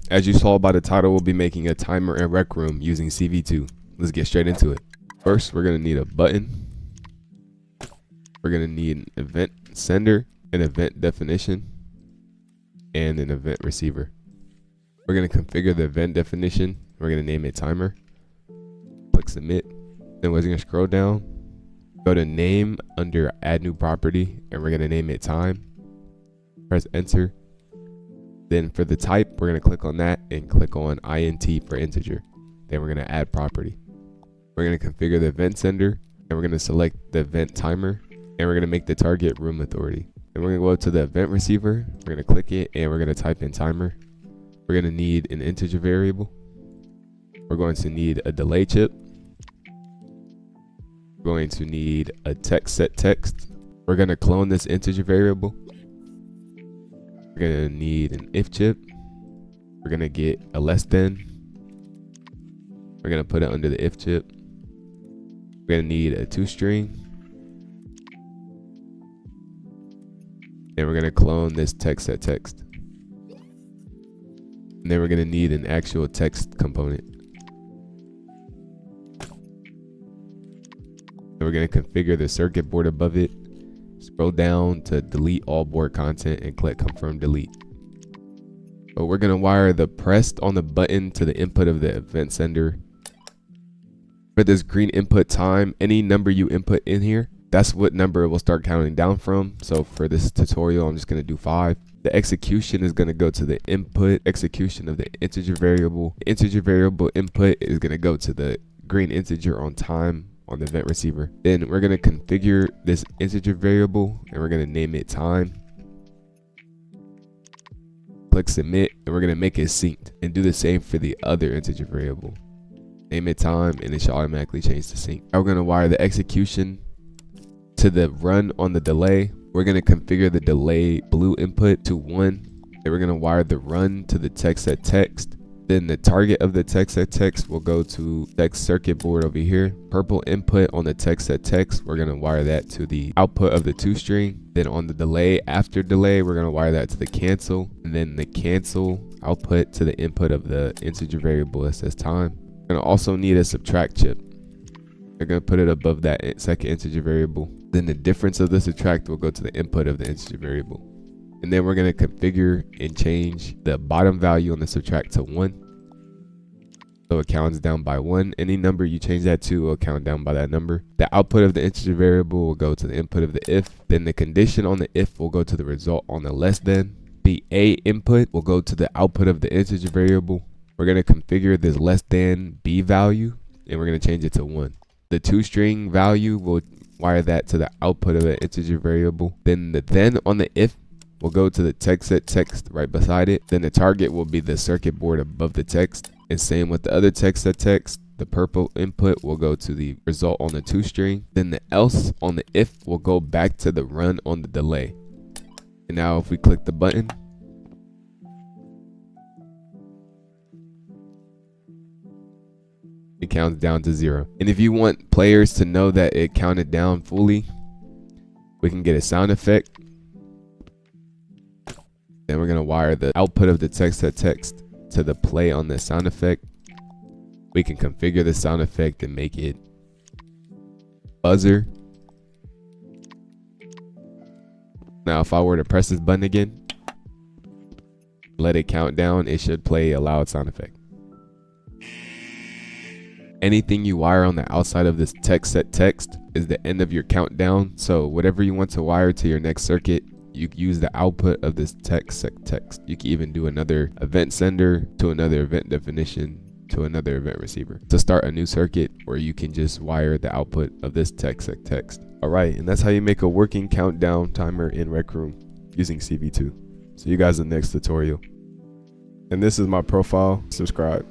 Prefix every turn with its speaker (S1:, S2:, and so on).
S1: As you saw by the title, we'll be making a timer in Rec Room using CV2. Let's get straight into it. First, we're gonna need a button. We're gonna need an event sender, an event definition, and an event receiver. We're gonna configure the event definition. We're gonna name it timer. Click submit. Then we're gonna scroll down, go to name under add new property, and we're gonna name it time. Press enter. Then for the type, we're gonna click on that and click on int for integer. Then we're gonna add property. We're gonna configure the event sender, and we're gonna select the event timer, and we're gonna make the target room authority. Then we're gonna go to the event receiver. We're gonna click it, and we're gonna type in timer. We're gonna need an integer variable. We're going to need a delay chip. We're going to need a text set text. We're gonna clone this integer variable. We're gonna need an if chip. We're gonna get a less than. We're gonna put it under the if chip. We're gonna need a toString. And we're gonna clone this text set text. And then we're gonna need an actual text component. And we're gonna configure the circuit board above it. Scroll down to delete all board content and click confirm delete. But we're gonna wire the pressed on the button to the input of the event sender. For this green input time, any number you input in here, that's what number it will start counting down from. So for this tutorial, I'm just gonna do 5. The execution is gonna go to the input execution of the integer variable. The integer variable input is gonna go to the green integer on time on the event receiver. Then we're gonna configure this integer variable and we're gonna name it time. Click submit, and we're gonna make it synced, and do the same for the other integer variable. Name it time, and it should automatically change to sync. Now we're gonna wire the execution to the run on the delay. We're gonna configure the delay blue input to 1. Then we're gonna wire the run to the text set text. Then the target of the text set text will go to text circuit board over here. Purple input on the text set text, we're gonna wire that to the output of the toString. Then on the delay, after delay, we're gonna wire that to the cancel. And then the cancel output to the input of the integer variable that says time. We're gonna also need a subtract chip. We're gonna put it above that second integer variable. Then the difference of the subtract will go to the input of the integer variable. And then we're gonna configure and change the bottom value on the subtract to 1. So it counts down by 1. Any number you change that to will count down by that number. The output of the integer variable will go to the input of the if. Then the condition on the if will go to the result on the less than. The a input will go to the output of the integer variable. We're gonna configure this less than b value, and we're gonna change it to 1. The toString value will wire that to the output of the integer variable. Then the then on the if will go to the text set text right beside it. Then the target will be the circuit board above the text. And same with the other text set text. The purple input will go to the result on the toString. Then the else on the if will go back to the run on the delay. And now if we click the button, it counts down to 0. And if you want players to know that it counted down fully, we can get a sound effect. Then we're gonna wire the output of the text set text to the play on the sound effect. We can configure the sound effect and make it buzzer. Now if I were to press this button again, let it count down, it should play a loud sound effect. Anything you wire on the outside of this text set text is the end of your countdown. So whatever you want to wire to your next circuit, you use the output of this text set text. You can even do another event sender to another event definition to another event receiver to start a new circuit, or you can just wire the output of this text set text. All right, and that's how you make a working countdown timer in Rec Room using CV2. See you guys in the next tutorial. And this is my profile. Subscribe.